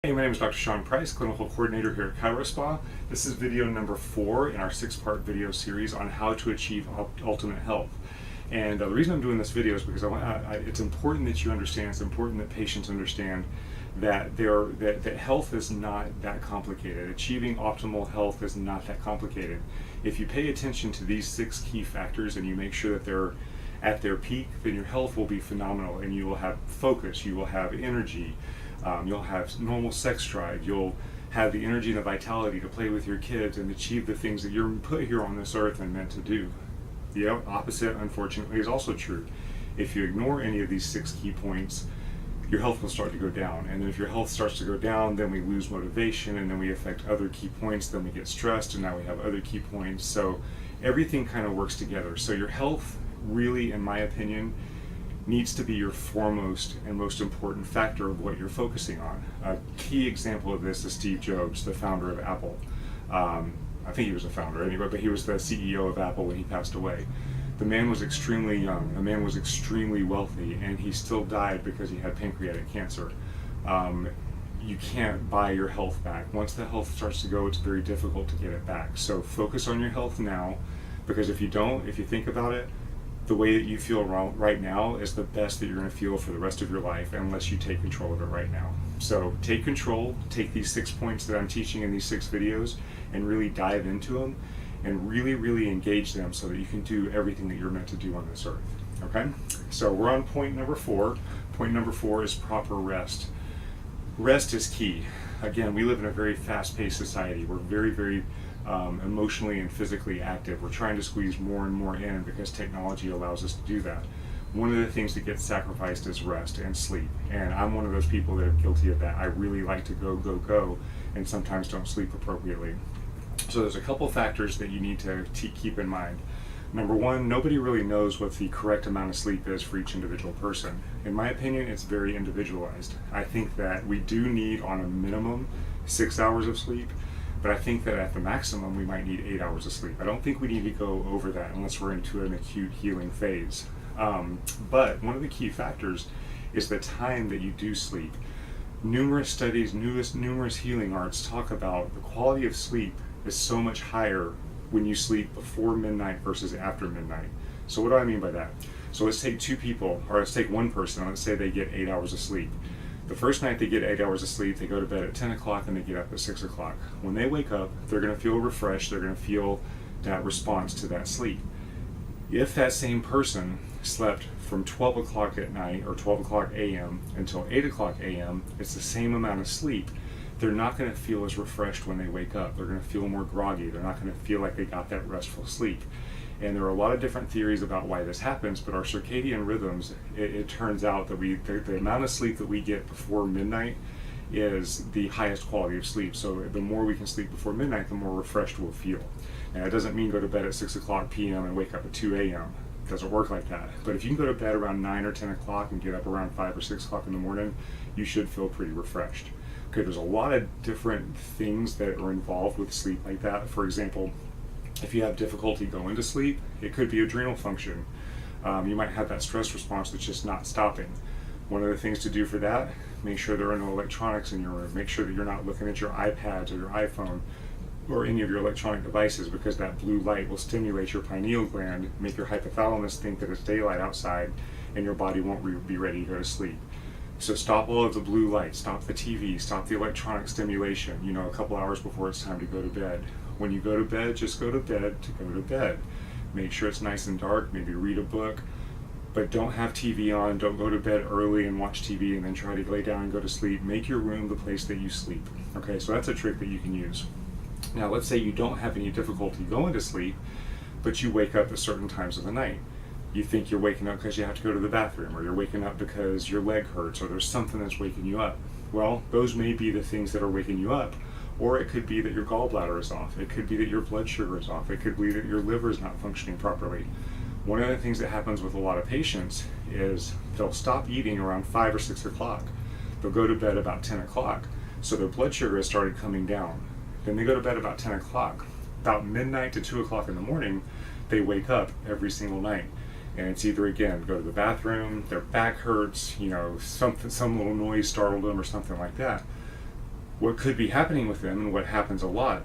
Hey, my name is Dr. Sean Price, Clinical Coordinator here at ChiroSpa. This is video number 4 in our 6-part video series on how to achieve ultimate health. And the reason I'm doing this video is because it's important that you understand, it's important that patients understand that that health is not that complicated. Achieving optimal health is not that complicated. If you pay attention to these 6 key factors and you make sure that they're at their peak, then your health will be phenomenal and you will have focus, you will have energy, you'll have normal sex drive, you'll have the energy and the vitality to play with your kids and achieve the things that you're put here on this earth and meant to do. The opposite, unfortunately, is also true. If you ignore any of these 6 key points, your health will start to go down. And then if your health starts to go down, then we lose motivation, and then we affect other key points, then we get stressed, and now we have other key points. So everything kind of works together. So your health really, in my opinion, needs to be your foremost and most important factor of what you're focusing on. A key example of this is Steve Jobs, the founder of Apple. I think he was a founder anyway, but he was the CEO of Apple when he passed away. The man was extremely young, the man was extremely wealthy, and he still died because he had pancreatic cancer. You can't buy your health back. Once the health starts to go, it's very difficult to get it back. So focus on your health now, because if you don't, if you think about it, the way that you feel right now is the best that you're going to feel for the rest of your life unless you take control of it right now. So take control, take these 6 points that I'm teaching in these 6 videos and really dive into them and really engage them so that you can do everything that you're meant to do on this earth. Okay? So we're on point number 4. Point number 4 is proper rest. Rest is key. Again, we live in a very fast-paced society. We're very emotionally and physically active. We're trying to squeeze more and more in because technology allows us to do that. One of the things that gets sacrificed is rest and sleep. And I'm one of those people that are guilty of that. I really like to go, and sometimes don't sleep appropriately. So there's a couple factors that you need to keep in mind. Number 1, nobody really knows what the correct amount of sleep is for each individual person. In my opinion, it's very individualized. I think that we do need, on a minimum, 6 hours of sleep, but I think that at the maximum we might need 8 hours of sleep. I don't think we need to go over that unless we're into an acute healing phase. But one of the key factors is the time that you do sleep. Numerous studies, numerous healing arts talk about the quality of sleep is so much higher when you sleep before midnight versus after midnight. So what do I mean by that? So let's take 2 people, or let's take one person, let's say they get 8 hours of sleep. The first night they get 8 hours of sleep, they go to bed at 10 o'clock and they get up at 6 o'clock. When they wake up, they're going to feel refreshed, they're going to feel that response to that sleep. If that same person slept from 12 o'clock at night or 12 o'clock a.m. until 8 o'clock a.m., it's the same amount of sleep. They're not going to feel as refreshed when they wake up. They're going to feel more groggy. They're not going to feel like they got that restful sleep. And there are a lot of different theories about why this happens, but our circadian rhythms, it turns out that the amount of sleep that we get before midnight is the highest quality of sleep. So the more we can sleep before midnight, the more refreshed we'll feel. And it doesn't mean go to bed at 6 o'clock p.m. and wake up at 2 a.m. It doesn't work like that. But if you can go to bed around 9 or 10 o'clock and get up around 5 or 6 o'clock in the morning, you should feel pretty refreshed. Okay, there's a lot of different things that are involved with sleep like that. For example, if you have difficulty going to sleep, it could be adrenal function. You might have that stress response that's just not stopping. One of the things to do for that, make sure there are no electronics in your room. Make sure that you're not looking at your iPads or your iPhone or any of your electronic devices, because that blue light will stimulate your pineal gland, make your hypothalamus think that it's daylight outside, and your body won't be ready to go to sleep. So stop all of the blue light, stop the TV, stop the electronic stimulation, a couple hours before it's time to go to bed. When you go to bed, just go to bed to go to bed. Make sure it's nice and dark, maybe read a book, but don't have TV on, don't go to bed early and watch TV and then try to lay down and go to sleep. Make your room the place that you sleep. Okay, so that's a trick that you can use. Now let's say you don't have any difficulty going to sleep, but you wake up at certain times of the night. You think you're waking up because you have to go to the bathroom, or you're waking up because your leg hurts, or there's something that's waking you up. Well, those may be the things that are waking you up, or it could be that your gallbladder is off. It could be that your blood sugar is off. It could be that your liver is not functioning properly. One of the things that happens with a lot of patients is they'll stop eating around 5 or 6 o'clock. They'll go to bed about 10 o'clock, so their blood sugar has started coming down. Then they go to bed about 10 o'clock. About midnight to 2 o'clock in the morning, they wake up every single night. And it's either, again, go to the bathroom, their back hurts, some little noise startled them or something like that. What could be happening with them, and what happens a lot,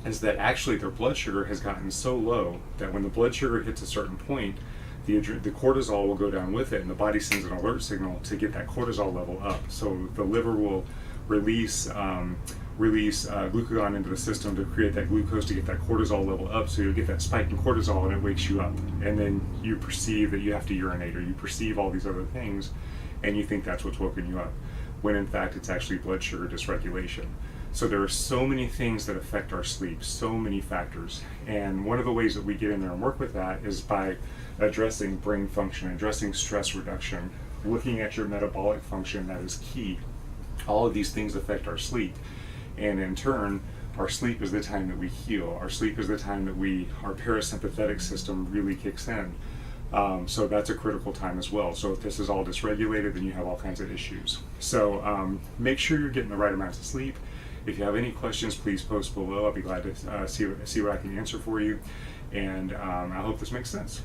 is that actually their blood sugar has gotten so low that when the blood sugar hits a certain point, the cortisol will go down with it, and the body sends an alert signal to get that cortisol level up. So the liver will release glucagon into the system to create that glucose to get that cortisol level up, so you'll get that spike in cortisol and it wakes you up, and then you perceive that you have to urinate, or you perceive all these other things, and you think that's what's woken you up, when in fact it's actually blood sugar dysregulation. So there are so many things that affect our sleep, so many factors, and one of the ways that we get in there and work with that is by addressing brain function, addressing stress reduction, looking at your metabolic function. That is key. All of these things affect our sleep, and in turn, our sleep is the time that we heal. Our sleep is the time that our parasympathetic system really kicks in. So that's a critical time as well. So if this is all dysregulated, then you have all kinds of issues. So make sure you're getting the right amounts of sleep. If you have any questions, please post below. I'll be glad to see what I can answer for you. And I hope this makes sense.